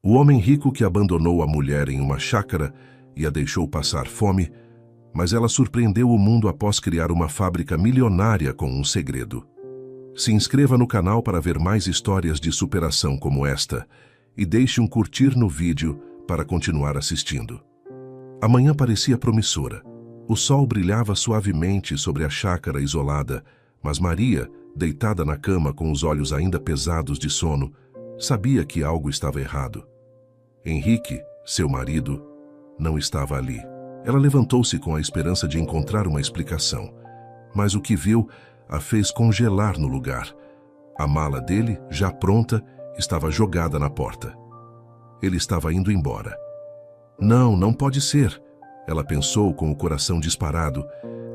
O homem rico que abandonou a mulher em uma chácara e a deixou passar fome, mas ela surpreendeu o mundo após criar uma fábrica milionária com um segredo. Se inscreva no canal para ver mais histórias de superação como esta e deixe um curtir no vídeo para continuar assistindo. A manhã parecia promissora. O sol brilhava suavemente sobre a chácara isolada, mas Maria, deitada na cama com os olhos ainda pesados de sono, sabia que algo estava errado. Henrique, seu marido, não estava ali. Ela levantou-se com a esperança de encontrar uma explicação, mas o que viu a fez congelar no lugar. A mala dele, já pronta, estava jogada na porta. Ele estava indo embora. Não, não pode ser, ela pensou com o coração disparado,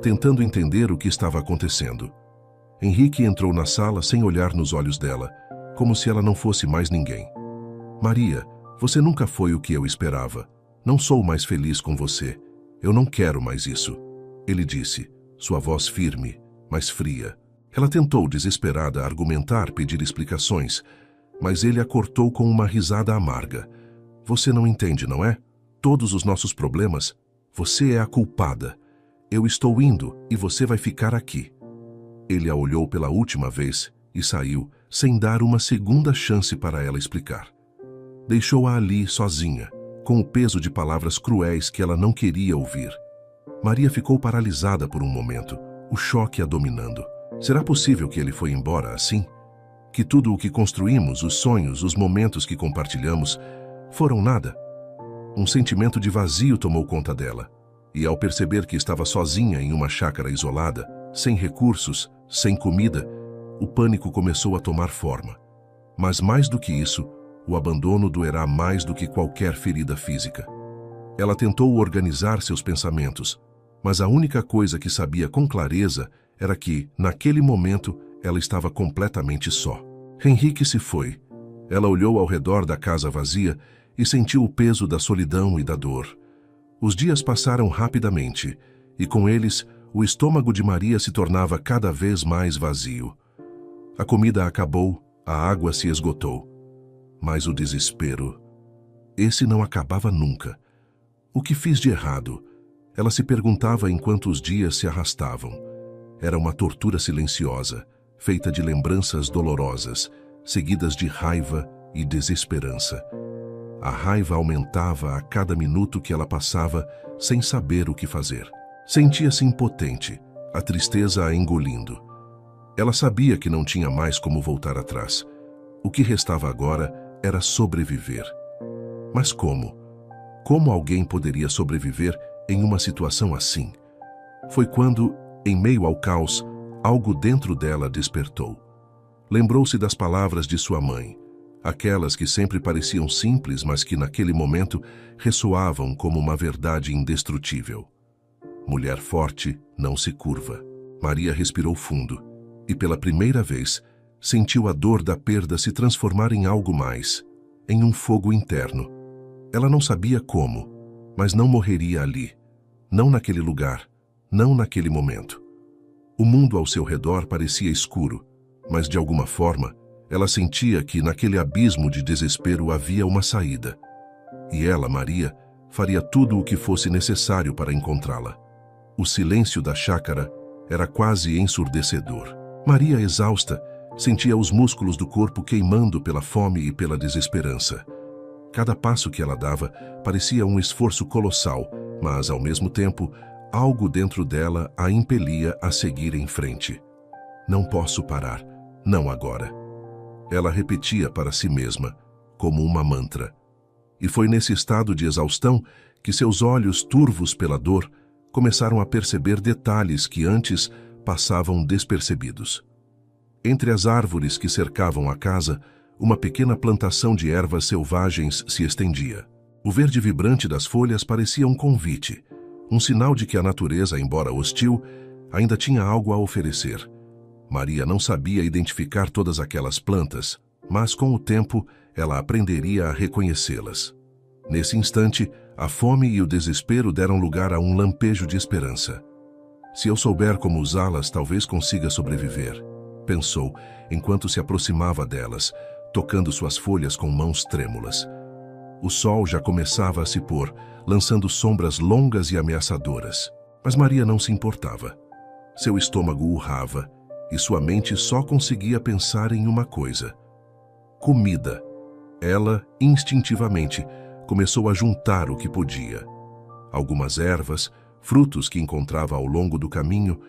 tentando entender o que estava acontecendo. Henrique entrou na sala sem olhar nos olhos dela, como se ela não fosse mais ninguém. Maria, você nunca foi o que eu esperava. Não sou mais feliz com você. Eu não quero mais isso, ele disse, sua voz firme, mas fria. Ela tentou, desesperada, argumentar, pedir explicações, mas ele a cortou com uma risada amarga. Você não entende, não é? Todos os nossos problemas, você é a culpada. Eu estou indo e você vai ficar aqui. Ele a olhou pela última vez e saiu, sem dar uma segunda chance para ela explicar. Deixou-a ali, sozinha, com o peso de palavras cruéis que ela não queria ouvir. Maria ficou paralisada por um momento, o choque a dominando. Será possível que ele foi embora assim? Que tudo o que construímos, os sonhos, os momentos que compartilhamos, foram nada? Um sentimento de vazio tomou conta dela, e ao perceber que estava sozinha em uma chácara isolada, sem recursos, sem comida, o pânico começou a tomar forma. Mas mais do que isso, o abandono doerá mais do que qualquer ferida física. Ela tentou organizar seus pensamentos, mas a única coisa que sabia com clareza era que, naquele momento, ela estava completamente só. Henrique se foi. Ela olhou ao redor da casa vazia e sentiu o peso da solidão e da dor. Os dias passaram rapidamente, e com eles, o estômago de Maria se tornava cada vez mais vazio. A comida acabou, a água se esgotou. Mas o desespero, esse não acabava nunca. O que fiz de errado? Ela se perguntava enquanto os dias se arrastavam. Era uma tortura silenciosa, feita de lembranças dolorosas, seguidas de raiva e desesperança. A raiva aumentava a cada minuto que ela passava sem saber o que fazer. Sentia-se impotente, a tristeza a engolindo. Ela sabia que não tinha mais como voltar atrás. O que restava agora era sobreviver. Mas como? Como alguém poderia sobreviver em uma situação assim? Foi quando, em meio ao caos, algo dentro dela despertou. Lembrou-se das palavras de sua mãe, aquelas que sempre pareciam simples, mas que naquele momento ressoavam como uma verdade indestrutível. Mulher forte não se curva. Maria respirou fundo e, pela primeira vez, sentiu a dor da perda se transformar em algo mais, em um fogo interno. Ela não sabia como, mas não morreria ali, não naquele lugar, não naquele momento. O mundo ao seu redor parecia escuro, mas de alguma forma, ela sentia que naquele abismo de desespero havia uma saída. E ela, Maria, faria tudo o que fosse necessário para encontrá-la. O silêncio da chácara era quase ensurdecedor. Maria, exausta, sentia os músculos do corpo queimando pela fome e pela desesperança. Cada passo que ela dava parecia um esforço colossal, mas, ao mesmo tempo, algo dentro dela a impelia a seguir em frente. Não posso parar, não agora. Ela repetia para si mesma, como uma mantra. E foi nesse estado de exaustão que seus olhos, turvos pela dor, começaram a perceber detalhes que antes passavam despercebidos. Entre as árvores que cercavam a casa, uma pequena plantação de ervas selvagens se estendia. O verde vibrante das folhas parecia um convite, um sinal de que a natureza, embora hostil, ainda tinha algo a oferecer. Maria não sabia identificar todas aquelas plantas, mas com o tempo ela aprenderia a reconhecê-las. Nesse instante, a fome e o desespero deram lugar a um lampejo de esperança. Se eu souber como usá-las, talvez consiga sobreviver, pensou, enquanto se aproximava delas, tocando suas folhas com mãos trêmulas. O sol já começava a se pôr, lançando sombras longas e ameaçadoras. Mas Maria não se importava. Seu estômago urrava e sua mente só conseguia pensar em uma coisa: comida. Ela, instintivamente, começou a juntar o que podia. Algumas ervas, frutos que encontrava ao longo do caminho,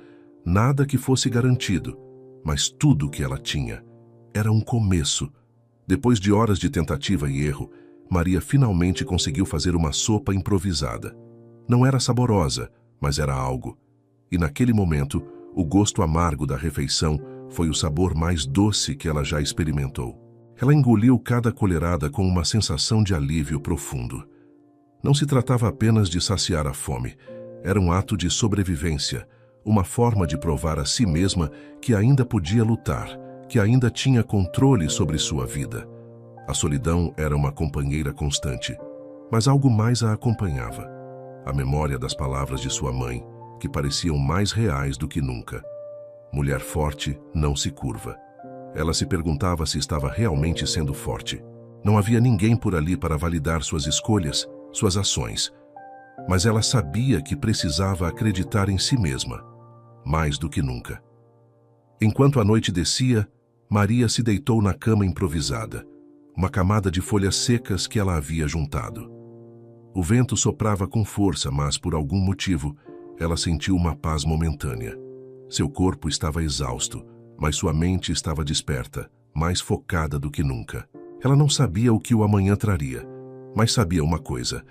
nada que fosse garantido, mas tudo o que ela tinha. Era um começo. Depois de horas de tentativa e erro, Maria finalmente conseguiu fazer uma sopa improvisada. Não era saborosa, mas era algo. E naquele momento, o gosto amargo da refeição foi o sabor mais doce que ela já experimentou. Ela engoliu cada colherada com uma sensação de alívio profundo. Não se tratava apenas de saciar a fome. Era um ato de sobrevivência, uma forma de provar a si mesma que ainda podia lutar, que ainda tinha controle sobre sua vida. A solidão era uma companheira constante, mas algo mais a acompanhava. A memória das palavras de sua mãe, que pareciam mais reais do que nunca. Mulher forte não se curva. Ela se perguntava se estava realmente sendo forte. Não havia ninguém por ali para validar suas escolhas, suas ações. Mas ela sabia que precisava acreditar em si mesma, mais do que nunca. Enquanto a noite descia, Maria se deitou na cama improvisada, uma camada de folhas secas que ela havia juntado. O vento soprava com força, mas por algum motivo, ela sentiu uma paz momentânea. Seu corpo estava exausto, mas sua mente estava desperta, mais focada do que nunca. Ela não sabia o que o amanhã traria, mas sabia uma coisa: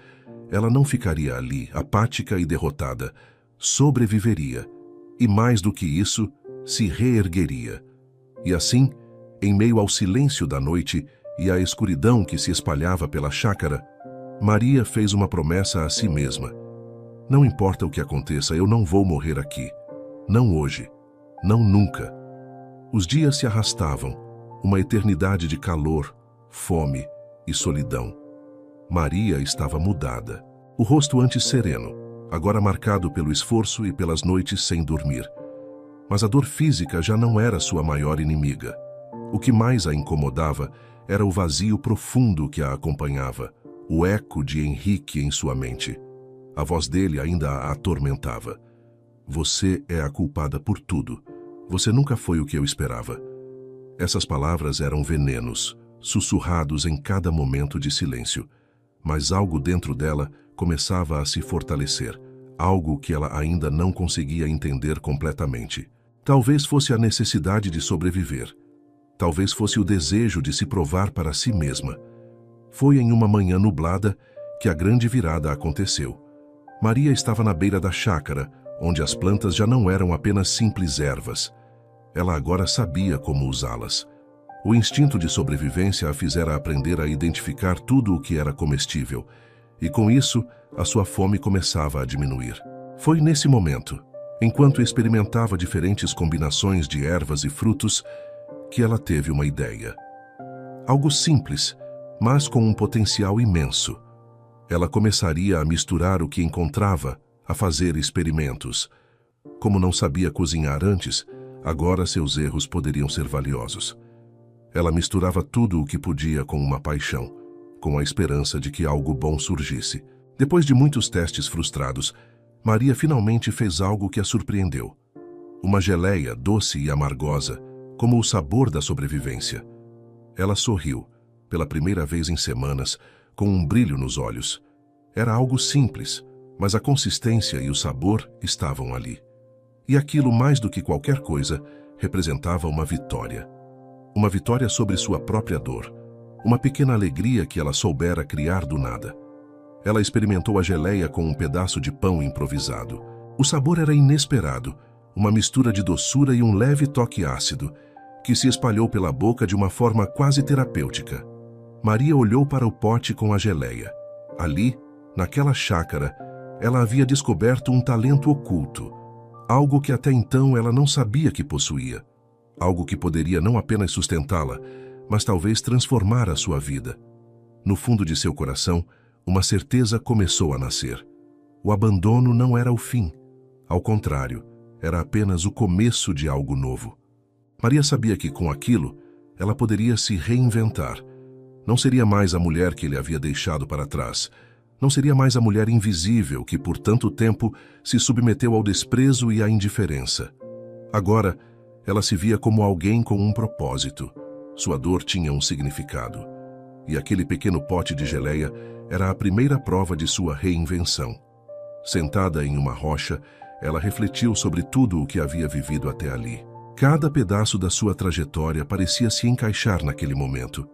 ela não ficaria ali, apática e derrotada, sobreviveria, e mais do que isso, se reergueria. E assim, em meio ao silêncio da noite e à escuridão que se espalhava pela chácara, Maria fez uma promessa a si mesma: não importa o que aconteça, eu não vou morrer aqui. Não hoje. Não nunca. Os dias se arrastavam, uma eternidade de calor, fome e solidão. Maria estava mudada. O rosto antes sereno, agora marcado pelo esforço e pelas noites sem dormir. Mas a dor física já não era sua maior inimiga. O que mais a incomodava era o vazio profundo que a acompanhava, o eco de Henrique em sua mente. A voz dele ainda a atormentava. Você é a culpada por tudo. Você nunca foi o que eu esperava. Essas palavras eram venenos, sussurrados em cada momento de silêncio. Mas algo dentro dela começava a se fortalecer, algo que ela ainda não conseguia entender completamente. Talvez fosse a necessidade de sobreviver. Talvez fosse o desejo de se provar para si mesma. Foi em uma manhã nublada que a grande virada aconteceu. Maria estava na beira da chácara, onde as plantas já não eram apenas simples ervas. Ela agora sabia como usá-las. O instinto de sobrevivência a fizera aprender a identificar tudo o que era comestível, e com isso, a sua fome começava a diminuir. Foi nesse momento, enquanto experimentava diferentes combinações de ervas e frutos, que ela teve uma ideia. Algo simples, mas com um potencial imenso. Ela começaria a misturar o que encontrava, a fazer experimentos. Como não sabia cozinhar antes, agora seus erros poderiam ser valiosos. Ela misturava tudo o que podia com uma paixão, com a esperança de que algo bom surgisse. Depois de muitos testes frustrados, Maria finalmente fez algo que a surpreendeu. Uma geleia doce e amargosa, como o sabor da sobrevivência. Ela sorriu, pela primeira vez em semanas, com um brilho nos olhos. Era algo simples, mas a consistência e o sabor estavam ali. E aquilo, mais do que qualquer coisa, representava uma vitória. Uma vitória sobre sua própria dor. Uma pequena alegria que ela soubera criar do nada. Ela experimentou a geleia com um pedaço de pão improvisado. O sabor era inesperado, uma mistura de doçura e um leve toque ácido, que se espalhou pela boca de uma forma quase terapêutica. Maria olhou para o pote com a geleia. Ali, naquela chácara, ela havia descoberto um talento oculto, algo que até então ela não sabia que possuía, algo que poderia não apenas sustentá-la, mas talvez transformar a sua vida. No fundo de seu coração, uma certeza começou a nascer. O abandono não era o fim. Ao contrário, era apenas o começo de algo novo. Maria sabia que, com aquilo, ela poderia se reinventar. Não seria mais a mulher que ele havia deixado para trás. Não seria mais a mulher invisível que por tanto tempo se submeteu ao desprezo e à indiferença. Agora, ela se via como alguém com um propósito. Sua dor tinha um significado. E aquele pequeno pote de geleia era a primeira prova de sua reinvenção. Sentada em uma rocha, ela refletiu sobre tudo o que havia vivido até ali. Cada pedaço da sua trajetória parecia se encaixar naquele momento.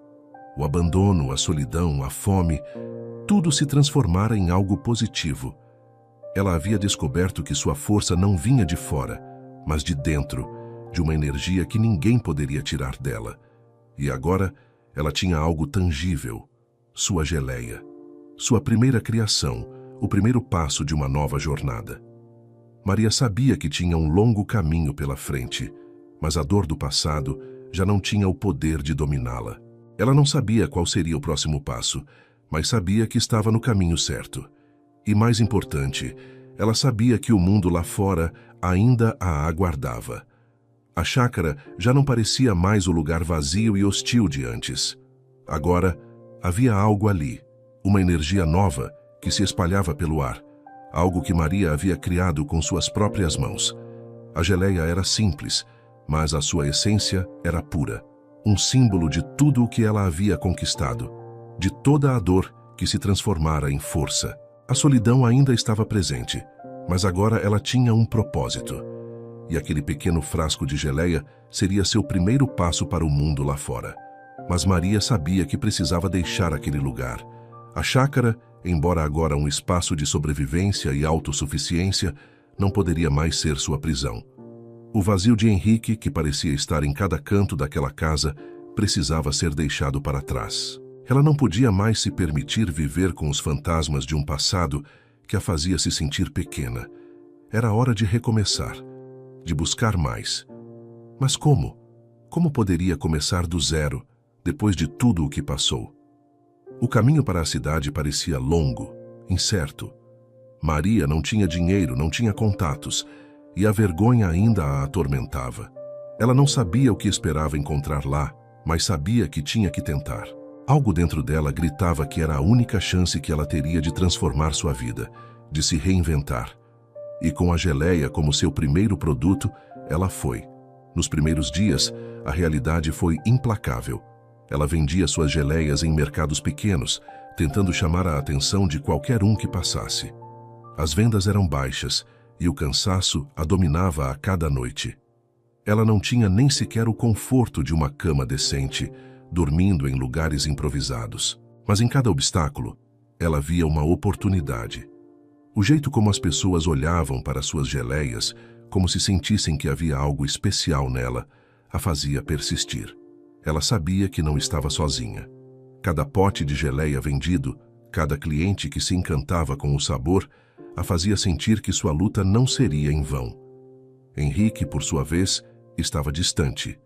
O abandono, a solidão, a fome, tudo se transformara em algo positivo. Ela havia descoberto que sua força não vinha de fora, mas de dentro, de uma energia que ninguém poderia tirar dela. E agora, ela tinha algo tangível, sua geleia, sua primeira criação, o primeiro passo de uma nova jornada. Maria sabia que tinha um longo caminho pela frente, mas a dor do passado já não tinha o poder de dominá-la. Ela não sabia qual seria o próximo passo, mas sabia que estava no caminho certo. E mais importante, ela sabia que o mundo lá fora ainda a aguardava. A chácara já não parecia mais o lugar vazio e hostil de antes. Agora, havia algo ali, uma energia nova que se espalhava pelo ar, algo que Maria havia criado com suas próprias mãos. A geleia era simples, mas a sua essência era pura, um símbolo de tudo o que ela havia conquistado, de toda a dor que se transformara em força. A solidão ainda estava presente, mas agora ela tinha um propósito. E aquele pequeno frasco de geleia seria seu primeiro passo para o mundo lá fora. Mas Maria sabia que precisava deixar aquele lugar. A chácara, embora agora um espaço de sobrevivência e autossuficiência, não poderia mais ser sua prisão. O vazio de Henrique, que parecia estar em cada canto daquela casa, precisava ser deixado para trás. Ela não podia mais se permitir viver com os fantasmas de um passado que a fazia se sentir pequena. Era hora de recomeçar, de buscar mais. Mas como? Como poderia começar do zero, depois de tudo o que passou? O caminho para a cidade parecia longo, incerto. Maria não tinha dinheiro, não tinha contatos, e a vergonha ainda a atormentava. Ela não sabia o que esperava encontrar lá, mas sabia que tinha que tentar. Algo dentro dela gritava que era a única chance que ela teria de transformar sua vida, de se reinventar. E com a geleia como seu primeiro produto, ela foi. Nos primeiros dias, a realidade foi implacável. Ela vendia suas geleias em mercados pequenos, tentando chamar a atenção de qualquer um que passasse. As vendas eram baixas e o cansaço a dominava a cada noite. Ela não tinha nem sequer o conforto de uma cama decente, dormindo em lugares improvisados. Mas em cada obstáculo, ela via uma oportunidade. O jeito como as pessoas olhavam para suas geleias, como se sentissem que havia algo especial nela, a fazia persistir. Ela sabia que não estava sozinha. Cada pote de geleia vendido, cada cliente que se encantava com o sabor, a fazia sentir que sua luta não seria em vão. Henrique, por sua vez, estava distante.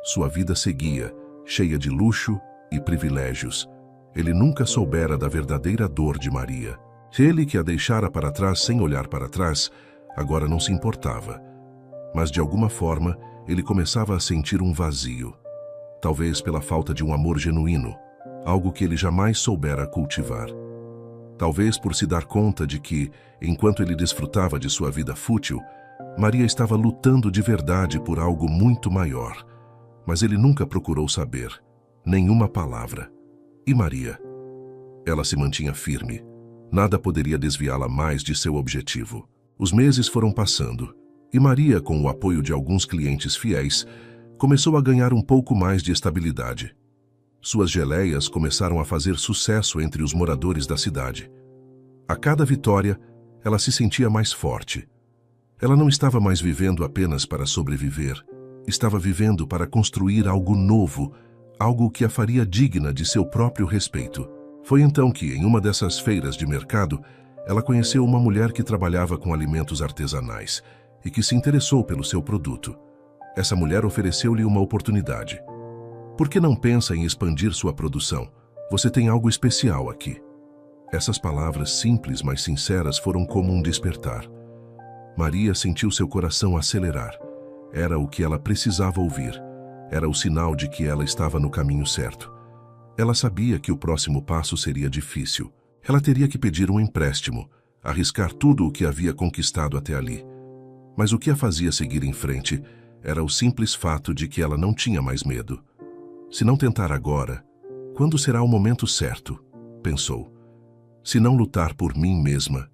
Sua vida seguia, cheia de luxo e privilégios. Ele nunca soubera da verdadeira dor de Maria. Ele, que a deixara para trás sem olhar para trás, agora não se importava. Mas de alguma forma, ele começava a sentir um vazio. Talvez pela falta de um amor genuíno, algo que ele jamais soubera cultivar. Talvez por se dar conta de que, enquanto ele desfrutava de sua vida fútil, Maria estava lutando de verdade por algo muito maior. Mas ele nunca procurou saber, nenhuma palavra. E Maria? Ela se mantinha firme. Nada poderia desviá-la mais de seu objetivo. Os meses foram passando, e Maria, com o apoio de alguns clientes fiéis, começou a ganhar um pouco mais de estabilidade. Suas geleias começaram a fazer sucesso entre os moradores da cidade. A cada vitória, ela se sentia mais forte. Ela não estava mais vivendo apenas para sobreviver. Estava vivendo para construir algo novo, algo que a faria digna de seu próprio respeito. Foi então que, em uma dessas feiras de mercado, ela conheceu uma mulher que trabalhava com alimentos artesanais e que se interessou pelo seu produto. Essa mulher ofereceu-lhe uma oportunidade. Por que não pensa em expandir sua produção? Você tem algo especial aqui. Essas palavras simples, mas sinceras, foram como um despertar. Maria sentiu seu coração acelerar. Era o que ela precisava ouvir. Era o sinal de que ela estava no caminho certo. Ela sabia que o próximo passo seria difícil. Ela teria que pedir um empréstimo, arriscar tudo o que havia conquistado até ali. Mas o que a fazia seguir em frente era o simples fato de que ela não tinha mais medo. Se não tentar agora, quando será o momento certo? Pensou. Se não lutar por mim mesma,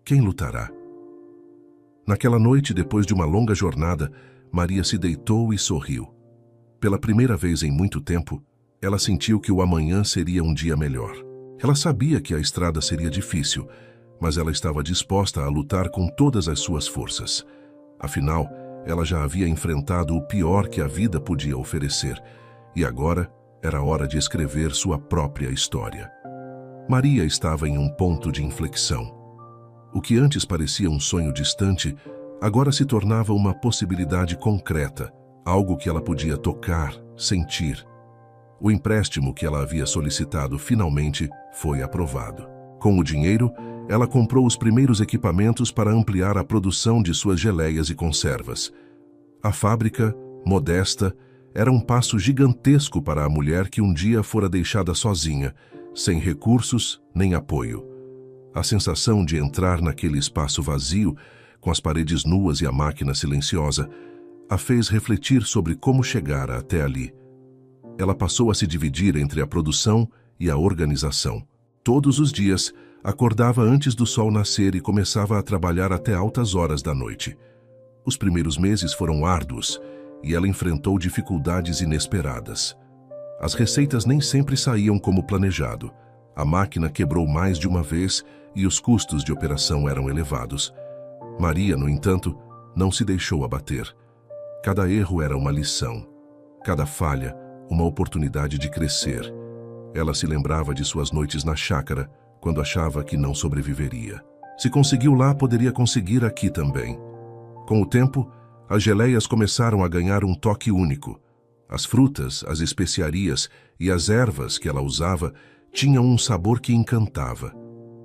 quem lutará? Naquela noite, depois de uma longa jornada, Maria se deitou e sorriu. Pela primeira vez em muito tempo, ela sentiu que o amanhã seria um dia melhor. Ela sabia que a estrada seria difícil, mas ela estava disposta a lutar com todas as suas forças. Afinal, ela já havia enfrentado o pior que a vida podia oferecer, e agora era hora de escrever sua própria história. Maria estava em um ponto de inflexão. O que antes parecia um sonho distante, agora se tornava uma possibilidade concreta, algo que ela podia tocar, sentir. O empréstimo que ela havia solicitado finalmente foi aprovado. Com o dinheiro, ela comprou os primeiros equipamentos para ampliar a produção de suas geleias e conservas. A fábrica, modesta, era um passo gigantesco para a mulher que um dia fora deixada sozinha, sem recursos nem apoio. A sensação de entrar naquele espaço vazio, com as paredes nuas e a máquina silenciosa, a fez refletir sobre como chegara até ali. Ela passou a se dividir entre a produção e a organização. Todos os dias, acordava antes do sol nascer e começava a trabalhar até altas horas da noite. Os primeiros meses foram árduos e ela enfrentou dificuldades inesperadas. As receitas nem sempre saíam como planejado. A máquina quebrou mais de uma vez e os custos de operação eram elevados. Maria, no entanto, não se deixou abater. Cada erro era uma lição. Cada falha, uma oportunidade de crescer. Ela se lembrava de suas noites na chácara, quando achava que não sobreviveria. Se conseguiu lá, poderia conseguir aqui também. Com o tempo, as geleias começaram a ganhar um toque único. As frutas, as especiarias e as ervas que ela usava tinham um sabor que encantava.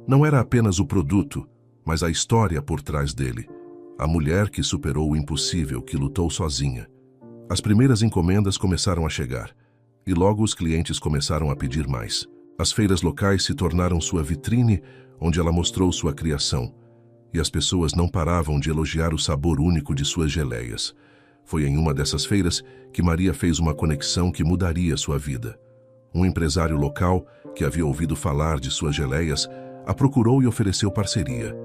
Não era apenas o produto, mas a história por trás dele. A mulher que superou o impossível, que lutou sozinha. As primeiras encomendas começaram a chegar, e logo os clientes começaram a pedir mais. As feiras locais se tornaram sua vitrine, onde ela mostrou sua criação, e as pessoas não paravam de elogiar o sabor único de suas geleias. Foi em uma dessas feiras que Maria fez uma conexão que mudaria sua vida. Um empresário local, que havia ouvido falar de suas geleias, a procurou e ofereceu parceria.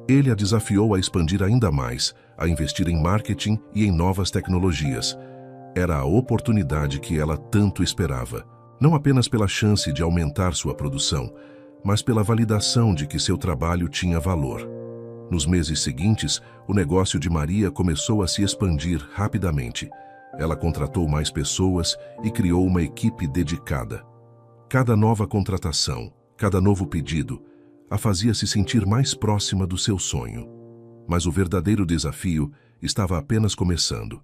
Ele a desafiou a expandir ainda mais, a investir em marketing e em novas tecnologias. Era a oportunidade que ela tanto esperava, não apenas pela chance de aumentar sua produção, mas pela validação de que seu trabalho tinha valor. Nos meses seguintes, o negócio de Maria começou a se expandir rapidamente. Ela contratou mais pessoas e criou uma equipe dedicada. Cada nova contratação, cada novo pedido, a fazia se sentir mais próxima do seu sonho. Mas o verdadeiro desafio estava apenas começando.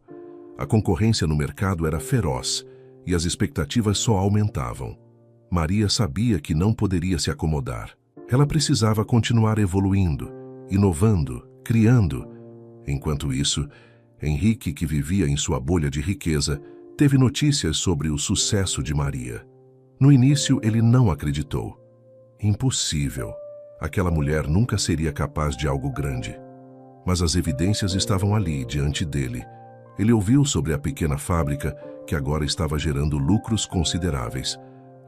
A concorrência no mercado era feroz e as expectativas só aumentavam. Maria sabia que não poderia se acomodar. Ela precisava continuar evoluindo, inovando, criando. Enquanto isso, Henrique, que vivia em sua bolha de riqueza, teve notícias sobre o sucesso de Maria. No início, ele não acreditou. Impossível. Aquela mulher nunca seria capaz de algo grande. Mas as evidências estavam ali, diante dele. Ele ouviu sobre a pequena fábrica, que agora estava gerando lucros consideráveis.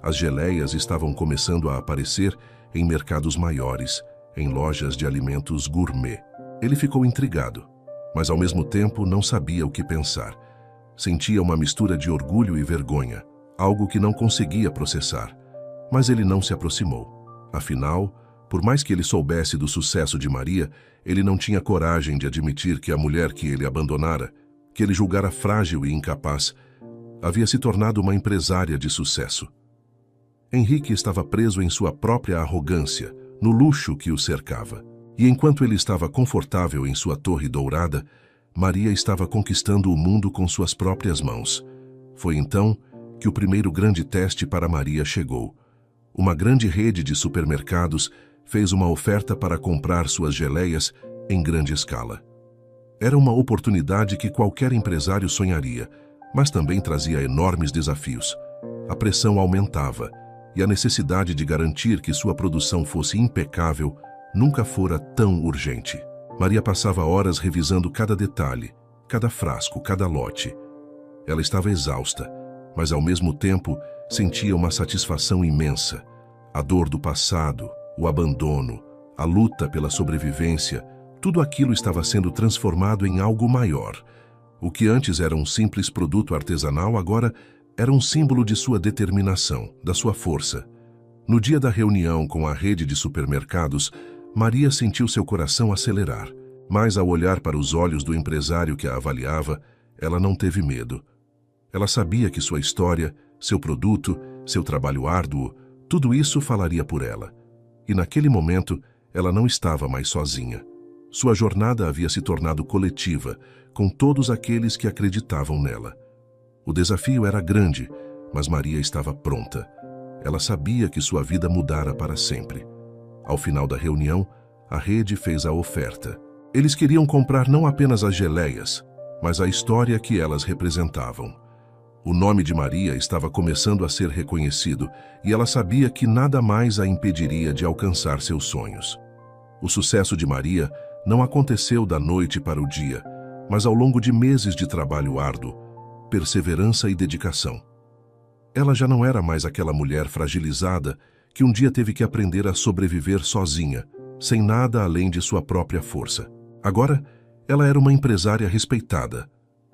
As geleias estavam começando a aparecer em mercados maiores, em lojas de alimentos gourmet. Ele ficou intrigado, mas ao mesmo tempo não sabia o que pensar. Sentia uma mistura de orgulho e vergonha, algo que não conseguia processar. Mas ele não se aproximou. Afinal, por mais que ele soubesse do sucesso de Maria, ele não tinha coragem de admitir que a mulher que ele abandonara, que ele julgara frágil e incapaz, havia se tornado uma empresária de sucesso. Henrique estava preso em sua própria arrogância, no luxo que o cercava. E enquanto ele estava confortável em sua torre dourada, Maria estava conquistando o mundo com suas próprias mãos. Foi então que o primeiro grande teste para Maria chegou. Uma grande rede de supermercados fez uma oferta para comprar suas geleias em grande escala. Era uma oportunidade que qualquer empresário sonharia, mas também trazia enormes desafios. A pressão aumentava, e a necessidade de garantir que sua produção fosse impecável nunca fora tão urgente. Maria passava horas revisando cada detalhe, cada frasco, cada lote. Ela estava exausta, mas ao mesmo tempo sentia uma satisfação imensa. A dor do passado, o abandono, a luta pela sobrevivência, tudo aquilo estava sendo transformado em algo maior. O que antes era um simples produto artesanal agora era um símbolo de sua determinação, da sua força. No dia da reunião com a rede de supermercados, Maria sentiu seu coração acelerar, mas ao olhar para os olhos do empresário que a avaliava, ela não teve medo. Ela sabia que sua história, seu produto, seu trabalho árduo, tudo isso falaria por ela. E naquele momento, ela não estava mais sozinha. Sua jornada havia se tornado coletiva, com todos aqueles que acreditavam nela. O desafio era grande, mas Maria estava pronta. Ela sabia que sua vida mudara para sempre. Ao final da reunião, a rede fez a oferta. Eles queriam comprar não apenas as geleias, mas a história que elas representavam. O nome de Maria estava começando a ser reconhecido e ela sabia que nada mais a impediria de alcançar seus sonhos. O sucesso de Maria não aconteceu da noite para o dia, mas ao longo de meses de trabalho árduo, perseverança e dedicação. Ela já não era mais aquela mulher fragilizada que um dia teve que aprender a sobreviver sozinha, sem nada além de sua própria força. Agora, ela era uma empresária respeitada,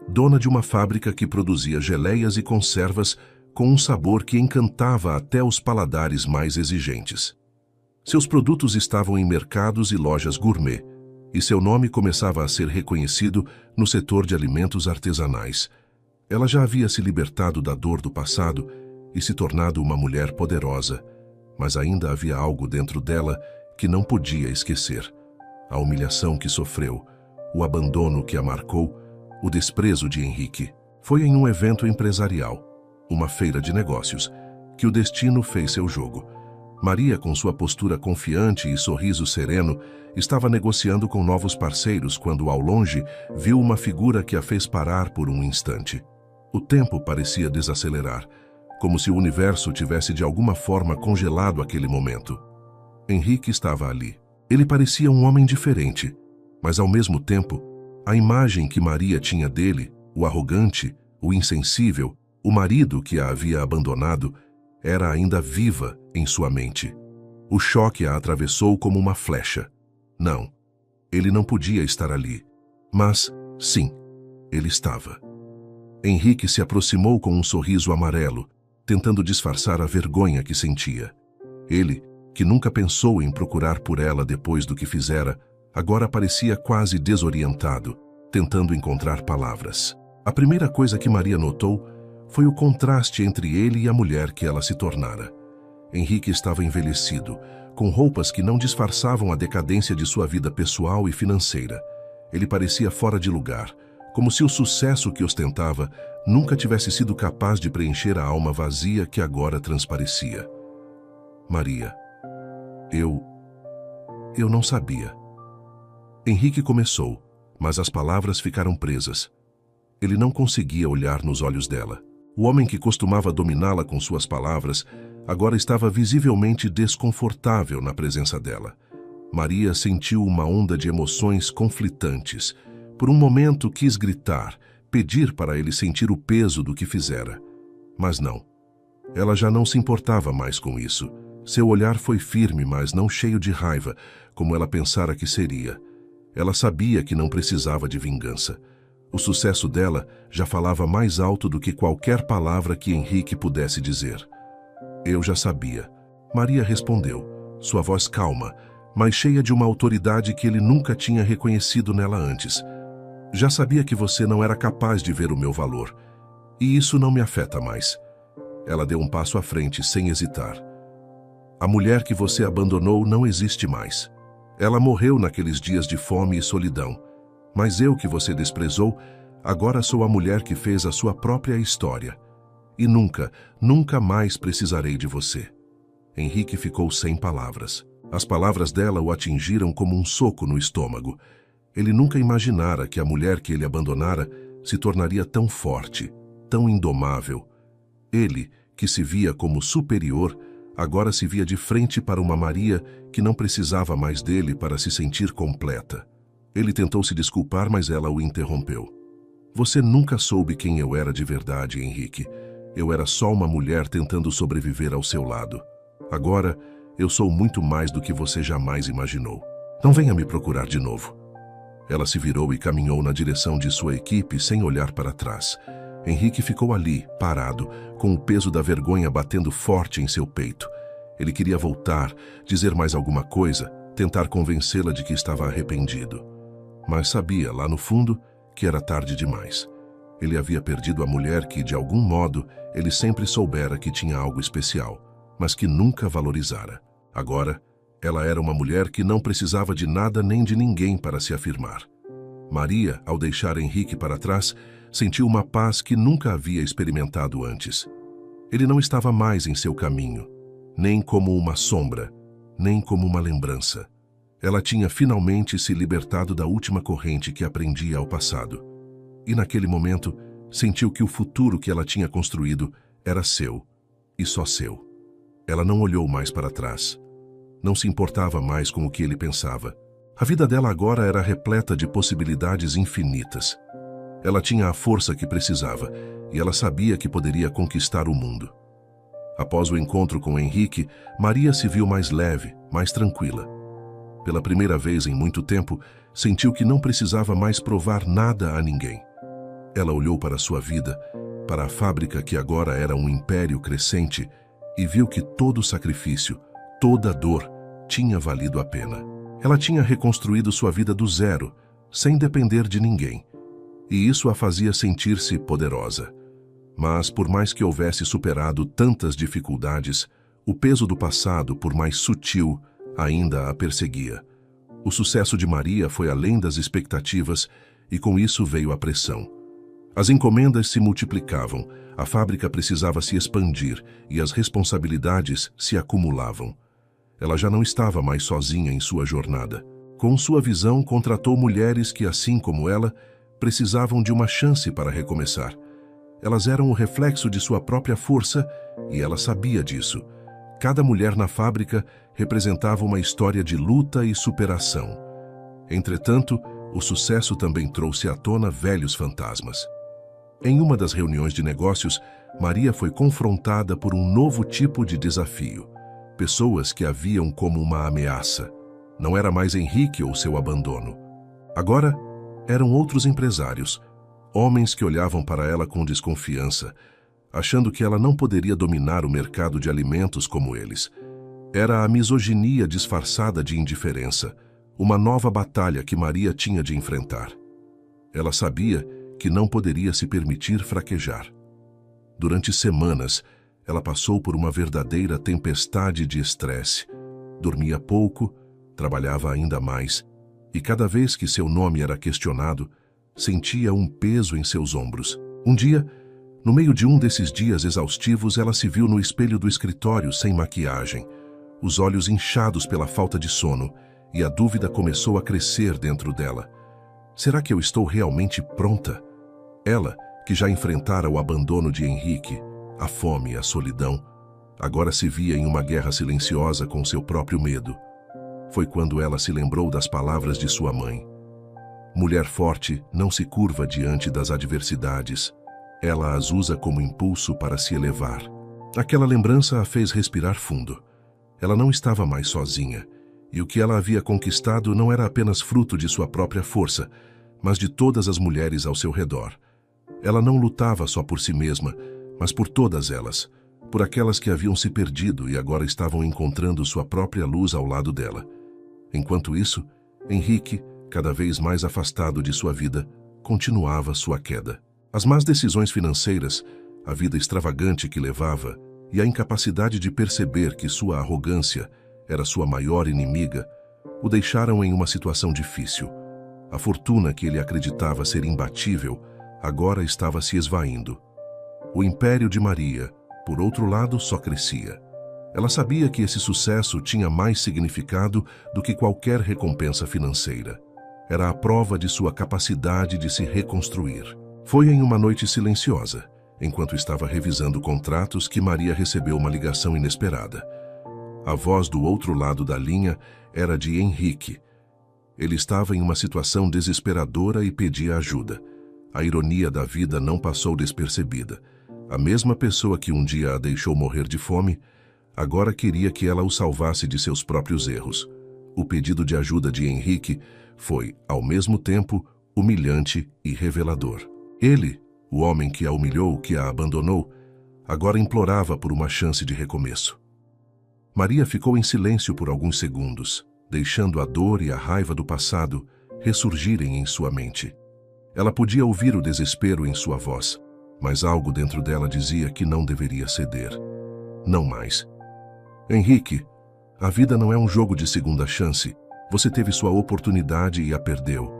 dona de uma fábrica que produzia geleias e conservas com um sabor que encantava até os paladares mais exigentes. Seus produtos estavam em mercados e lojas gourmet, e seu nome começava a ser reconhecido no setor de alimentos artesanais. Ela já havia se libertado da dor do passado e se tornado uma mulher poderosa, mas ainda havia algo dentro dela que não podia esquecer. A humilhação que sofreu, o abandono que a marcou, o desprezo de Henrique. Foi em um evento empresarial, uma feira de negócios, que o destino fez seu jogo. Maria, com sua postura confiante e sorriso sereno, estava negociando com novos parceiros quando, ao longe, viu uma figura que a fez parar por um instante. O tempo parecia desacelerar, como se o universo tivesse de alguma forma congelado aquele momento. Henrique estava ali. Ele parecia um homem diferente, mas ao mesmo tempo, a imagem que Maria tinha dele, o arrogante, o insensível, o marido que a havia abandonado, era ainda viva em sua mente. O choque a atravessou como uma flecha. Não, ele não podia estar ali. Mas, sim, ele estava. Henrique se aproximou com um sorriso amarelo, tentando disfarçar a vergonha que sentia. Ele, que nunca pensou em procurar por ela depois do que fizera, agora parecia quase desorientado, tentando encontrar palavras. A primeira coisa que Maria notou foi o contraste entre ele e a mulher que ela se tornara. Henrique estava envelhecido, com roupas que não disfarçavam a decadência de sua vida pessoal e financeira. Ele parecia fora de lugar, como se o sucesso que ostentava nunca tivesse sido capaz de preencher a alma vazia que agora transparecia. Maria, eu não sabia. Henrique começou, mas as palavras ficaram presas. Ele não conseguia olhar nos olhos dela. O homem que costumava dominá-la com suas palavras agora estava visivelmente desconfortável na presença dela. Maria sentiu uma onda de emoções conflitantes. Por um momento quis gritar, pedir para ele sentir o peso do que fizera. Mas não. Ela já não se importava mais com isso. Seu olhar foi firme, mas não cheio de raiva, como ela pensara que seria. Ela sabia que não precisava de vingança. O sucesso dela já falava mais alto do que qualquer palavra que Henrique pudesse dizer. Eu já sabia. Maria respondeu, sua voz calma, mas cheia de uma autoridade que ele nunca tinha reconhecido nela antes. Já sabia que você não era capaz de ver o meu valor. E isso não me afeta mais. Ela deu um passo à frente, sem hesitar. A mulher que você abandonou não existe mais. Ela morreu naqueles dias de fome e solidão. Mas eu que você desprezou, agora sou a mulher que fez a sua própria história. E nunca, nunca mais precisarei de você. Henrique ficou sem palavras. As palavras dela o atingiram como um soco no estômago. Ele nunca imaginara que a mulher que ele abandonara se tornaria tão forte, tão indomável. Ele, que se via como superior, agora se via de frente para uma Maria que não precisava mais dele para se sentir completa. Ele tentou se desculpar, mas ela o interrompeu. Você nunca soube quem eu era de verdade, Henrique. Eu era só uma mulher tentando sobreviver ao seu lado. Agora, eu sou muito mais do que você jamais imaginou. Não venha me procurar de novo. Ela se virou e caminhou na direção de sua equipe sem olhar para trás. Henrique ficou ali, parado, com o peso da vergonha batendo forte em seu peito. Ele queria voltar, dizer mais alguma coisa, tentar convencê-la de que estava arrependido. Mas sabia, lá no fundo, que era tarde demais. Ele havia perdido a mulher que, de algum modo, ele sempre soubera que tinha algo especial, mas que nunca valorizara. Agora, ela era uma mulher que não precisava de nada nem de ninguém para se afirmar. Maria, ao deixar Henrique para trás, sentiu uma paz que nunca havia experimentado antes. Ele não estava mais em seu caminho, nem como uma sombra, nem como uma lembrança. Ela tinha finalmente se libertado da última corrente que aprendia ao passado. E naquele momento, sentiu que o futuro que ela tinha construído era seu, e só seu. Ela não olhou mais para trás. Não se importava mais com o que ele pensava. A vida dela agora era repleta de possibilidades infinitas. Ela tinha a força que precisava, e ela sabia que poderia conquistar o mundo. Após o encontro com Henrique, Maria se viu mais leve, mais tranquila. Pela primeira vez em muito tempo, sentiu que não precisava mais provar nada a ninguém. Ela olhou para sua vida, para a fábrica que agora era um império crescente, e viu que todo sacrifício, toda dor, tinha valido a pena. Ela tinha reconstruído sua vida do zero, sem depender de ninguém. E isso a fazia sentir-se poderosa. Mas, por mais que houvesse superado tantas dificuldades, o peso do passado, por mais sutil, ainda a perseguia. O sucesso de Maria foi além das expectativas e com isso veio a pressão. As encomendas se multiplicavam, a fábrica precisava se expandir e as responsabilidades se acumulavam. Ela já não estava mais sozinha em sua jornada. Com sua visão, contratou mulheres que, assim como ela, precisavam de uma chance para recomeçar. Elas eram o reflexo de sua própria força e ela sabia disso. Cada mulher na fábrica representava uma história de luta e superação. Entretanto, o sucesso também trouxe à tona velhos fantasmas. Em uma das reuniões de negócios, Maria foi confrontada por um novo tipo de desafio. Pessoas que a viam como uma ameaça. Não era mais Henrique ou seu abandono. Agora, eram outros empresários, homens que olhavam para ela com desconfiança, achando que ela não poderia dominar o mercado de alimentos como eles. Era a misoginia disfarçada de indiferença, uma nova batalha que Maria tinha de enfrentar. Ela sabia que não poderia se permitir fraquejar. Durante semanas, ela passou por uma verdadeira tempestade de estresse. Dormia pouco, trabalhava ainda mais, e cada vez que seu nome era questionado, sentia um peso em seus ombros. Um dia, no meio de um desses dias exaustivos, ela se viu no espelho do escritório sem maquiagem, os olhos inchados pela falta de sono, e a dúvida começou a crescer dentro dela. Será que eu estou realmente pronta? Ela, que já enfrentara o abandono de Henrique, a fome e a solidão, agora se via em uma guerra silenciosa com seu próprio medo. Foi quando ela se lembrou das palavras de sua mãe. Mulher forte não se curva diante das adversidades. Ela as usa como impulso para se elevar. Aquela lembrança a fez respirar fundo. Ela não estava mais sozinha, e o que ela havia conquistado não era apenas fruto de sua própria força, mas de todas as mulheres ao seu redor. Ela não lutava só por si mesma, mas por todas elas, por aquelas que haviam se perdido e agora estavam encontrando sua própria luz ao lado dela. Enquanto isso, Henrique, cada vez mais afastado de sua vida, continuava sua queda. As más decisões financeiras, a vida extravagante que levava e a incapacidade de perceber que sua arrogância era sua maior inimiga, o deixaram em uma situação difícil. A fortuna que ele acreditava ser imbatível agora estava se esvaindo. O império de Maria, por outro lado, só crescia. Ela sabia que esse sucesso tinha mais significado do que qualquer recompensa financeira. Era a prova de sua capacidade de se reconstruir. Foi em uma noite silenciosa, enquanto estava revisando contratos, que Maria recebeu uma ligação inesperada. A voz do outro lado da linha era de Henrique. Ele estava em uma situação desesperadora e pedia ajuda. A ironia da vida não passou despercebida. A mesma pessoa que um dia a deixou morrer de fome, agora queria que ela o salvasse de seus próprios erros. O pedido de ajuda de Henrique foi, ao mesmo tempo, humilhante e revelador. Ele, o homem que a humilhou, que a abandonou, agora implorava por uma chance de recomeço. Maria ficou em silêncio por alguns segundos, deixando a dor e a raiva do passado ressurgirem em sua mente. Ela podia ouvir o desespero em sua voz, mas algo dentro dela dizia que não deveria ceder. Não mais. Henrique, a vida não é um jogo de segunda chance. Você teve sua oportunidade e a perdeu.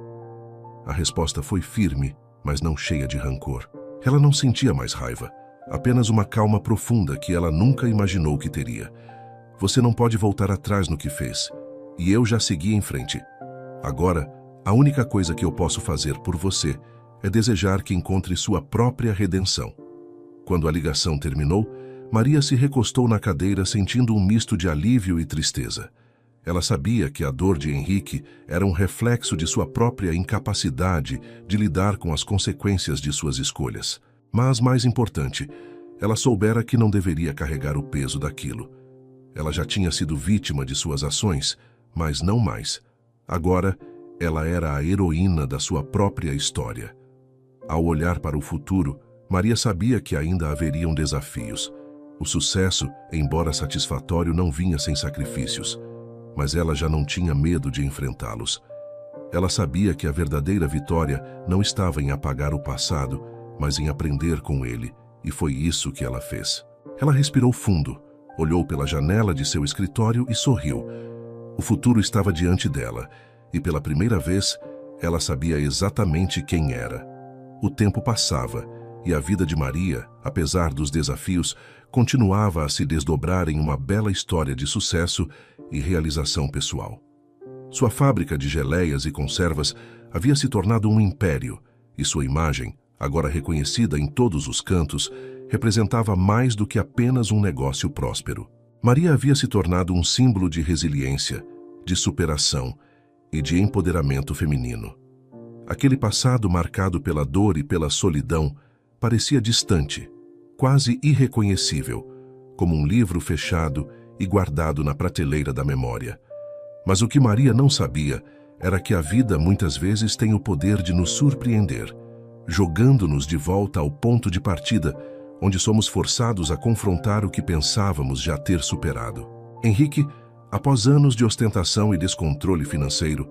A resposta foi firme, mas não cheia de rancor. Ela não sentia mais raiva, apenas uma calma profunda que ela nunca imaginou que teria. Você não pode voltar atrás no que fez, e eu já segui em frente. Agora, a única coisa que eu posso fazer por você é desejar que encontre sua própria redenção. Quando a ligação terminou, Maria se recostou na cadeira sentindo um misto de alívio e tristeza. Ela sabia que a dor de Henrique era um reflexo de sua própria incapacidade de lidar com as consequências de suas escolhas. Mas, mais importante, ela soubera que não deveria carregar o peso daquilo. Ela já tinha sido vítima de suas ações, mas não mais. Agora, ela era a heroína da sua própria história. Ao olhar para o futuro, Maria sabia que ainda haveriam desafios. O sucesso, embora satisfatório, não vinha sem sacrifícios, mas ela já não tinha medo de enfrentá-los. Ela sabia que a verdadeira vitória não estava em apagar o passado, mas em aprender com ele, e foi isso que ela fez. Ela respirou fundo, olhou pela janela de seu escritório e sorriu. O futuro estava diante dela, e pela primeira vez, ela sabia exatamente quem era. O tempo passava, e a vida de Maria, apesar dos desafios, continuava a se desdobrar em uma bela história de sucesso e realização pessoal. Sua fábrica de geleias e conservas havia se tornado um império, e sua imagem, agora reconhecida em todos os cantos, representava mais do que apenas um negócio próspero. Maria havia se tornado um símbolo de resiliência, de superação e de empoderamento feminino. Aquele passado marcado pela dor e pela solidão parecia distante, quase irreconhecível, como um livro fechado e guardado na prateleira da memória. Mas o que Maria não sabia era que a vida muitas vezes tem o poder de nos surpreender, jogando-nos de volta ao ponto de partida, onde somos forçados a confrontar o que pensávamos já ter superado. Henrique, após anos de ostentação e descontrole financeiro,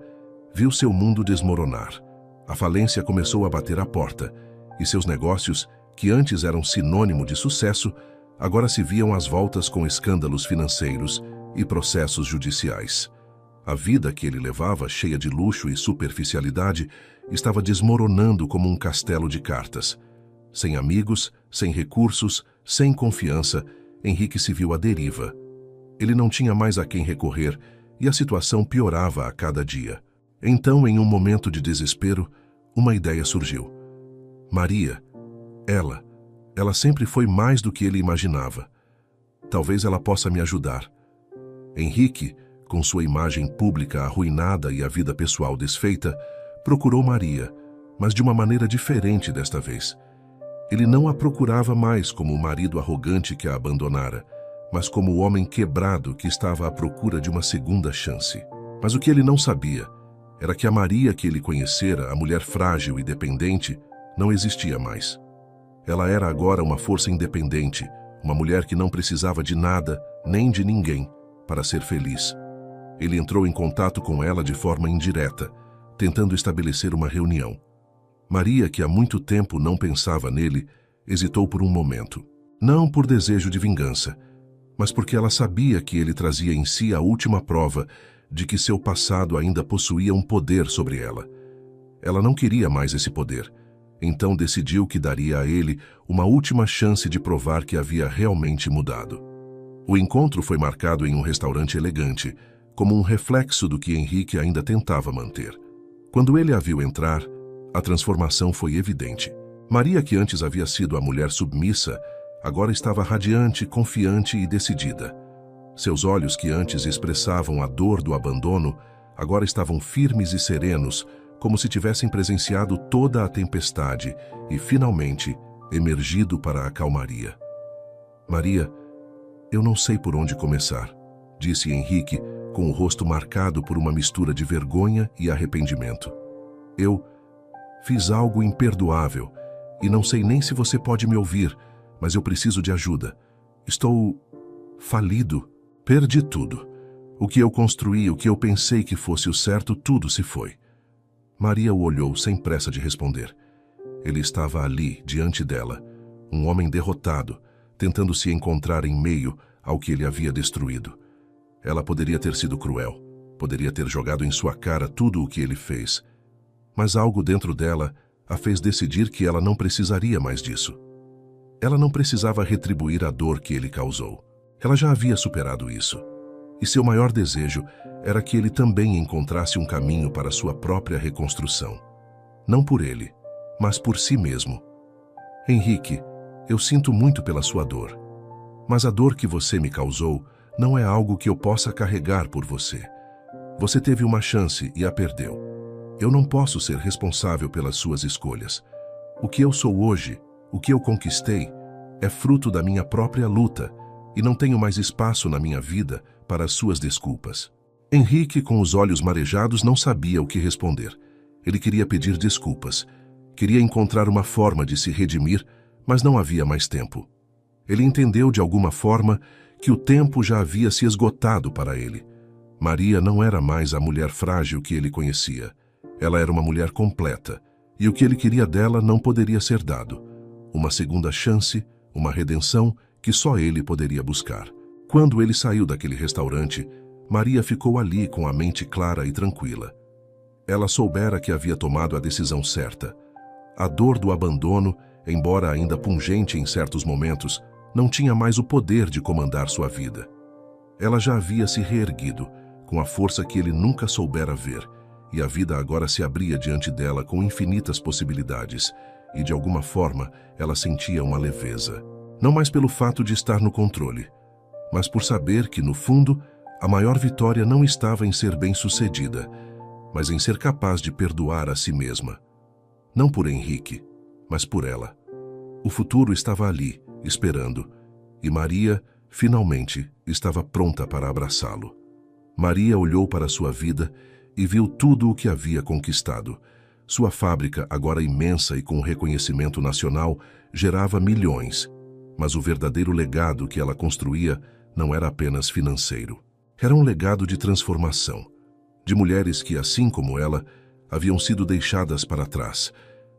viu seu mundo desmoronar. A falência começou a bater à porta, e seus negócios, que antes eram sinônimo de sucesso, agora se viam às voltas com escândalos financeiros e processos judiciais. A vida que ele levava, cheia de luxo e superficialidade, estava desmoronando como um castelo de cartas. Sem amigos, sem recursos, sem confiança, Henrique se viu à deriva. Ele não tinha mais a quem recorrer e a situação piorava a cada dia. Então, em um momento de desespero, uma ideia surgiu. Maria, ela sempre foi mais do que ele imaginava. Talvez ela possa me ajudar. Henrique, com sua imagem pública arruinada e a vida pessoal desfeita, procurou Maria, mas de uma maneira diferente desta vez. Ele não a procurava mais como o marido arrogante que a abandonara, mas como o homem quebrado que estava à procura de uma segunda chance. Mas o que ele não sabia era que a Maria que ele conhecera, a mulher frágil e dependente, não existia mais. Ela era agora uma força independente, uma mulher que não precisava de nada, nem de ninguém, para ser feliz. Ele entrou em contato com ela de forma indireta, tentando estabelecer uma reunião. Maria, que há muito tempo não pensava nele, hesitou por um momento. Não por desejo de vingança, mas porque ela sabia que ele trazia em si a última prova de que seu passado ainda possuía um poder sobre ela. Ela não queria mais esse poder, então decidiu que daria a ele uma última chance de provar que havia realmente mudado. O encontro foi marcado em um restaurante elegante, como um reflexo do que Henrique ainda tentava manter. Quando ele a viu entrar, a transformação foi evidente. Maria, que antes havia sido a mulher submissa, agora estava radiante, confiante e decidida. Seus olhos, que antes expressavam a dor do abandono, agora estavam firmes e serenos, como se tivessem presenciado toda a tempestade e, finalmente, emergido para a calmaria. Maria, eu não sei por onde começar, disse Henrique, com o rosto marcado por uma mistura de vergonha e arrependimento. Eu fiz algo imperdoável e não sei nem se você pode me ouvir, mas eu preciso de ajuda. Estou falido, perdi tudo. O que eu construí, o que eu pensei que fosse o certo, tudo se foi. Maria o olhou sem pressa de responder. Ele estava ali, diante dela, um homem derrotado, tentando se encontrar em meio ao que ele havia destruído. Ela poderia ter sido cruel, poderia ter jogado em sua cara tudo o que ele fez, mas algo dentro dela a fez decidir que ela não precisaria mais disso. Ela não precisava retribuir a dor que ele causou. Ela já havia superado isso. E seu maior desejo era que ele também encontrasse um caminho para sua própria reconstrução. Não por ele, mas por si mesmo. Henrique, eu sinto muito pela sua dor. Mas a dor que você me causou não é algo que eu possa carregar por você. Você teve uma chance e a perdeu. Eu não posso ser responsável pelas suas escolhas. O que eu sou hoje, o que eu conquistei, é fruto da minha própria luta e não tenho mais espaço na minha vida para as suas desculpas. Henrique, com os olhos marejados, não sabia o que responder. Ele queria pedir desculpas. Queria encontrar uma forma de se redimir, mas não havia mais tempo. Ele entendeu de alguma forma que o tempo já havia se esgotado para ele. Maria não era mais a mulher frágil que ele conhecia. Ela era uma mulher completa, e o que ele queria dela não poderia ser dado. Uma segunda chance, uma redenção que só ele poderia buscar. Quando ele saiu daquele restaurante, Maria ficou ali com a mente clara e tranquila. Ela soubera que havia tomado a decisão certa. A dor do abandono, embora ainda pungente em certos momentos, não tinha mais o poder de comandar sua vida. Ela já havia se reerguido, com a força que ele nunca soubera ver, e a vida agora se abria diante dela com infinitas possibilidades, e de alguma forma ela sentia uma leveza. Não mais pelo fato de estar no controle, mas por saber que, no fundo, a maior vitória não estava em ser bem-sucedida, mas em ser capaz de perdoar a si mesma. Não por Henrique, mas por ela. O futuro estava ali, esperando, e Maria, finalmente, estava pronta para abraçá-lo. Maria olhou para sua vida e viu tudo o que havia conquistado. Sua fábrica, agora imensa e com reconhecimento nacional, gerava milhões, mas o verdadeiro legado que ela construía não era apenas financeiro. Era um legado de transformação, de mulheres que, assim como ela, haviam sido deixadas para trás,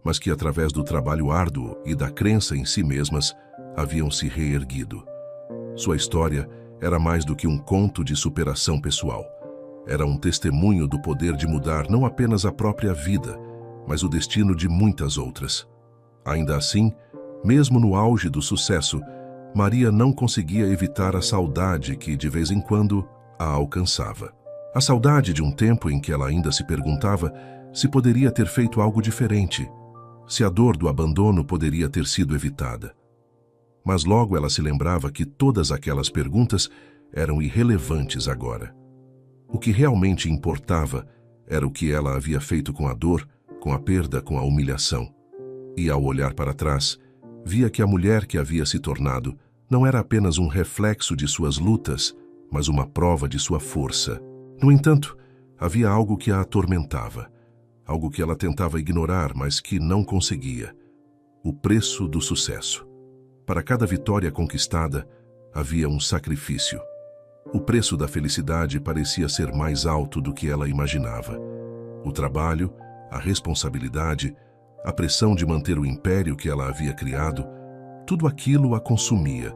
mas que, através do trabalho árduo e da crença em si mesmas, haviam se reerguido. Sua história era mais do que um conto de superação pessoal. Era um testemunho do poder de mudar não apenas a própria vida, mas o destino de muitas outras. Ainda assim, mesmo no auge do sucesso, Maria não conseguia evitar a saudade que, de vez em quando, a alcançava. A saudade de um tempo em que ela ainda se perguntava se poderia ter feito algo diferente, se a dor do abandono poderia ter sido evitada. Mas logo ela se lembrava que todas aquelas perguntas eram irrelevantes agora. O que realmente importava era o que ela havia feito com a dor, com a perda, com a humilhação. E ao olhar para trás, via que a mulher que havia se tornado não era apenas um reflexo de suas lutas, mas uma prova de sua força. No entanto, havia algo que a atormentava, algo que ela tentava ignorar, mas que não conseguia: o preço do sucesso. Para cada vitória conquistada, havia um sacrifício. O preço da felicidade parecia ser mais alto do que ela imaginava. O trabalho, a responsabilidade, a pressão de manter o império que ela havia criado, tudo aquilo a consumia.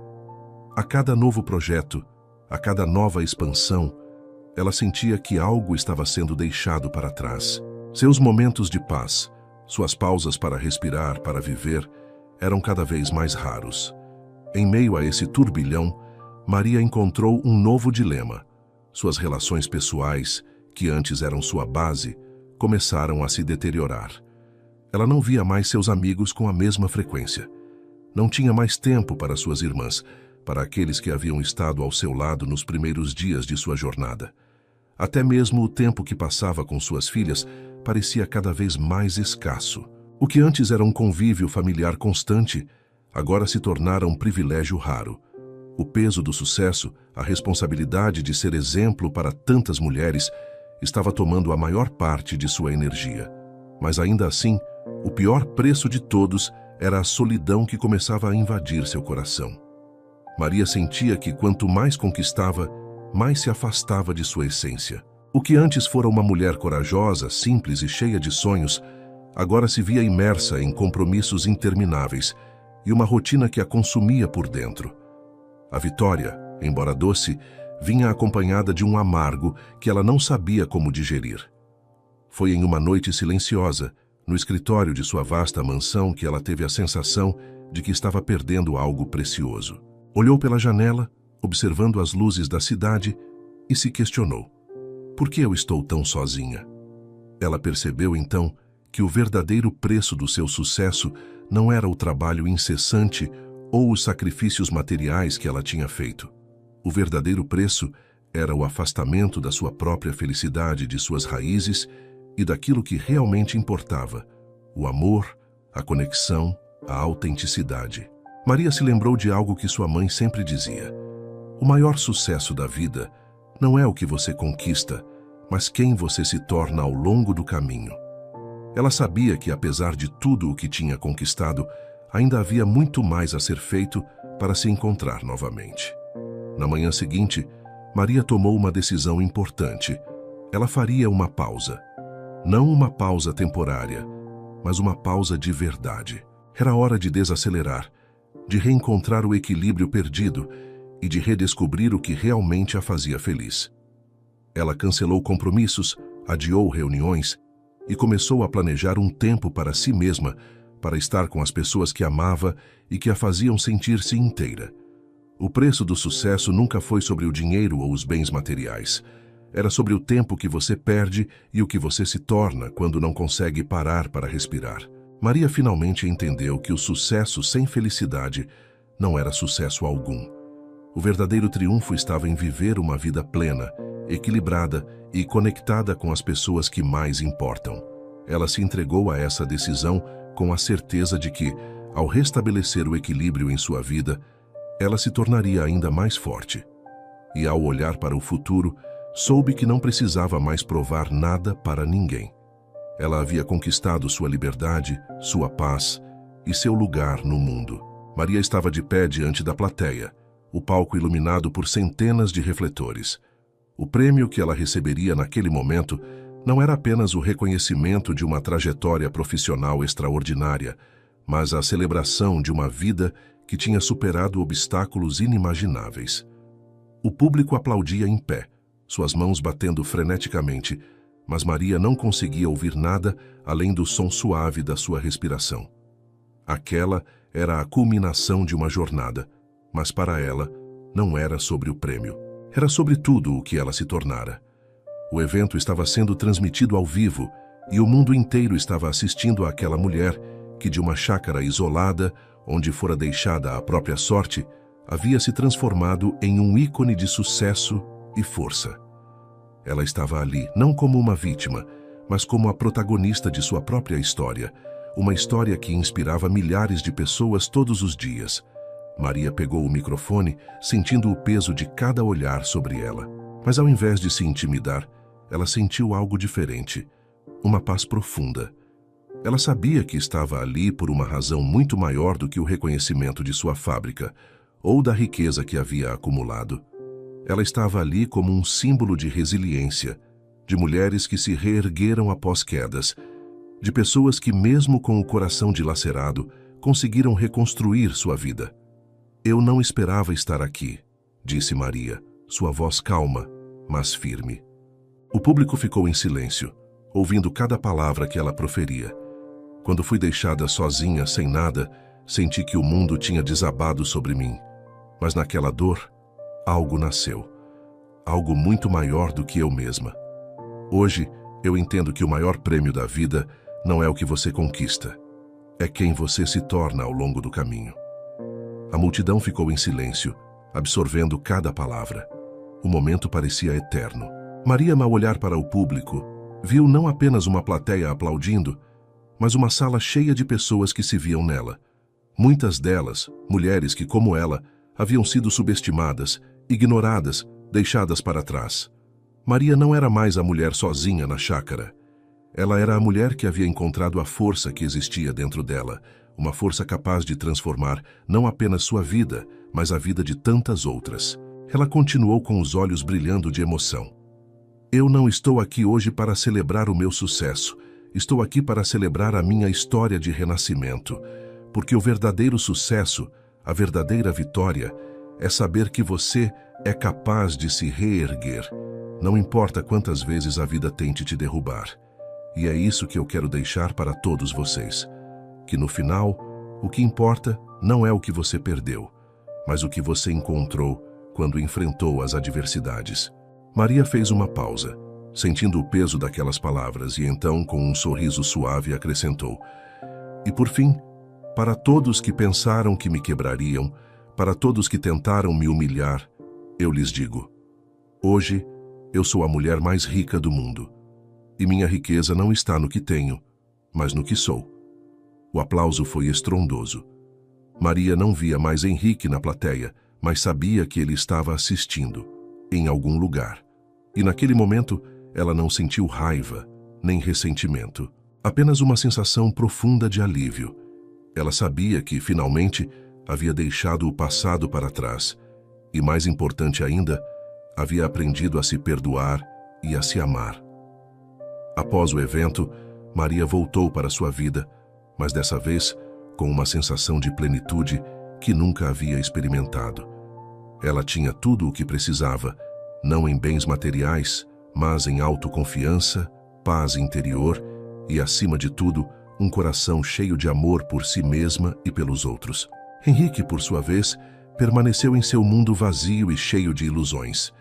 A cada novo projeto, a cada nova expansão, ela sentia que algo estava sendo deixado para trás. Seus momentos de paz, suas pausas para respirar, para viver, eram cada vez mais raros. Em meio a esse turbilhão, Maria encontrou um novo dilema. Suas relações pessoais, que antes eram sua base, começaram a se deteriorar. Ela não via mais seus amigos com a mesma frequência. Não tinha mais tempo para suas irmãs, para aqueles que haviam estado ao seu lado nos primeiros dias de sua jornada. Até mesmo o tempo que passava com suas filhas parecia cada vez mais escasso. O que antes era um convívio familiar constante, agora se tornara um privilégio raro. O peso do sucesso, a responsabilidade de ser exemplo para tantas mulheres, estava tomando a maior parte de sua energia. Mas ainda assim, o pior preço de todos era a solidão que começava a invadir seu coração. Maria sentia que quanto mais conquistava, mais se afastava de sua essência. O que antes fora uma mulher corajosa, simples e cheia de sonhos, agora se via imersa em compromissos intermináveis e uma rotina que a consumia por dentro. A vitória, embora doce, vinha acompanhada de um amargo que ela não sabia como digerir. Foi em uma noite silenciosa, no escritório de sua vasta mansão, que ela teve a sensação de que estava perdendo algo precioso. Olhou pela janela, observando as luzes da cidade, e se questionou: por que eu estou tão sozinha? Ela percebeu então que o verdadeiro preço do seu sucesso não era o trabalho incessante ou os sacrifícios materiais que ela tinha feito. O verdadeiro preço era o afastamento da sua própria felicidade, de suas raízes e daquilo que realmente importava: o amor, a conexão, a autenticidade. Maria se lembrou de algo que sua mãe sempre dizia: o maior sucesso da vida não é o que você conquista, mas quem você se torna ao longo do caminho. Ela sabia que, apesar de tudo o que tinha conquistado, ainda havia muito mais a ser feito para se encontrar novamente. Na manhã seguinte, Maria tomou uma decisão importante. Ela faria uma pausa. Não uma pausa temporária, mas uma pausa de verdade. Era hora de desacelerar, de reencontrar o equilíbrio perdido e de redescobrir o que realmente a fazia feliz. Ela cancelou compromissos, adiou reuniões e começou a planejar um tempo para si mesma, para estar com as pessoas que amava e que a faziam sentir-se inteira. O preço do sucesso nunca foi sobre o dinheiro ou os bens materiais. Era sobre o tempo que você perde e o que você se torna quando não consegue parar para respirar. Maria finalmente entendeu que o sucesso sem felicidade não era sucesso algum. O verdadeiro triunfo estava em viver uma vida plena, equilibrada e conectada com as pessoas que mais importam. Ela se entregou a essa decisão com a certeza de que, ao restabelecer o equilíbrio em sua vida, ela se tornaria ainda mais forte. E ao olhar para o futuro, soube que não precisava mais provar nada para ninguém. Ela havia conquistado sua liberdade, sua paz e seu lugar no mundo. Maria estava de pé diante da plateia, o palco iluminado por centenas de refletores. O prêmio que ela receberia naquele momento não era apenas o reconhecimento de uma trajetória profissional extraordinária, mas a celebração de uma vida que tinha superado obstáculos inimagináveis. O público aplaudia em pé, suas mãos batendo freneticamente, mas Maria não conseguia ouvir nada além do som suave da sua respiração. Aquela era a culminação de uma jornada, mas para ela não era sobre o prêmio. Era sobre tudo o que ela se tornara. O evento estava sendo transmitido ao vivo e o mundo inteiro estava assistindo àquela mulher que, de uma chácara isolada, onde fora deixada à própria sorte, havia se transformado em um ícone de sucesso e força. Ela estava ali não como uma vítima, mas como a protagonista de sua própria história, uma história que inspirava milhares de pessoas todos os dias. Maria pegou o microfone, sentindo o peso de cada olhar sobre ela. Mas ao invés de se intimidar, ela sentiu algo diferente, uma paz profunda. Ela sabia que estava ali por uma razão muito maior do que o reconhecimento de sua fábrica, ou da riqueza que havia acumulado. Ela estava ali como um símbolo de resiliência, de mulheres que se reergueram após quedas, de pessoas que, mesmo com o coração dilacerado, conseguiram reconstruir sua vida. Eu não esperava estar aqui, disse Maria, sua voz calma, mas firme. O público ficou em silêncio, ouvindo cada palavra que ela proferia. Quando fui deixada sozinha, sem nada, senti que o mundo tinha desabado sobre mim. Mas naquela dor, algo nasceu. Algo muito maior do que eu mesma. Hoje, eu entendo que o maior prêmio da vida não é o que você conquista, é quem você se torna ao longo do caminho. A multidão ficou em silêncio, absorvendo cada palavra. O momento parecia eterno. Maria, ao olhar para o público, viu não apenas uma plateia aplaudindo, mas uma sala cheia de pessoas que se viam nela. Muitas delas, mulheres que, como ela, haviam sido subestimadas, ignoradas, deixadas para trás. Maria não era mais a mulher sozinha na chácara. Ela era a mulher que havia encontrado a força que existia dentro dela, uma força capaz de transformar não apenas sua vida, mas a vida de tantas outras. Ela continuou com os olhos brilhando de emoção. Eu não estou aqui hoje para celebrar o meu sucesso. Estou aqui para celebrar a minha história de renascimento, porque o verdadeiro sucesso, a verdadeira vitória, é saber que você é capaz de se reerguer. Não importa quantas vezes a vida tente te derrubar. E é isso que eu quero deixar para todos vocês. Que no final, o que importa não é o que você perdeu, mas o que você encontrou quando enfrentou as adversidades. Maria fez uma pausa, sentindo o peso daquelas palavras, e então, com um sorriso suave, acrescentou: e por fim, para todos que pensaram que me quebrariam, para todos que tentaram me humilhar, eu lhes digo: hoje eu sou a mulher mais rica do mundo. E minha riqueza não está no que tenho, mas no que sou. O aplauso foi estrondoso. Maria não via mais Henrique na plateia, mas sabia que ele estava assistindo, em algum lugar. E naquele momento, ela não sentiu raiva, nem ressentimento. Apenas uma sensação profunda de alívio. Ela sabia que, finalmente, havia deixado o passado para trás. E, mais importante ainda, havia aprendido a se perdoar e a se amar. Após o evento, Maria voltou para sua vida, mas dessa vez com uma sensação de plenitude que nunca havia experimentado. Ela tinha tudo o que precisava, não em bens materiais, mas em autoconfiança, paz interior e, acima de tudo, um coração cheio de amor por si mesma e pelos outros. Henrique, por sua vez, permaneceu em seu mundo vazio e cheio de ilusões.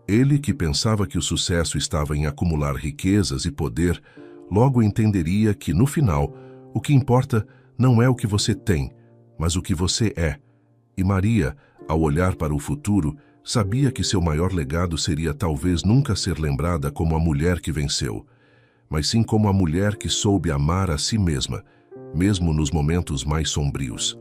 Ele, que pensava que o sucesso estava em acumular riquezas e poder, logo entenderia que, no final, o que importa não é o que você tem, mas o que você é. E Maria, ao olhar para o futuro, sabia que seu maior legado seria talvez nunca ser lembrada como a mulher que venceu, mas sim como a mulher que soube amar a si mesma, mesmo nos momentos mais sombrios.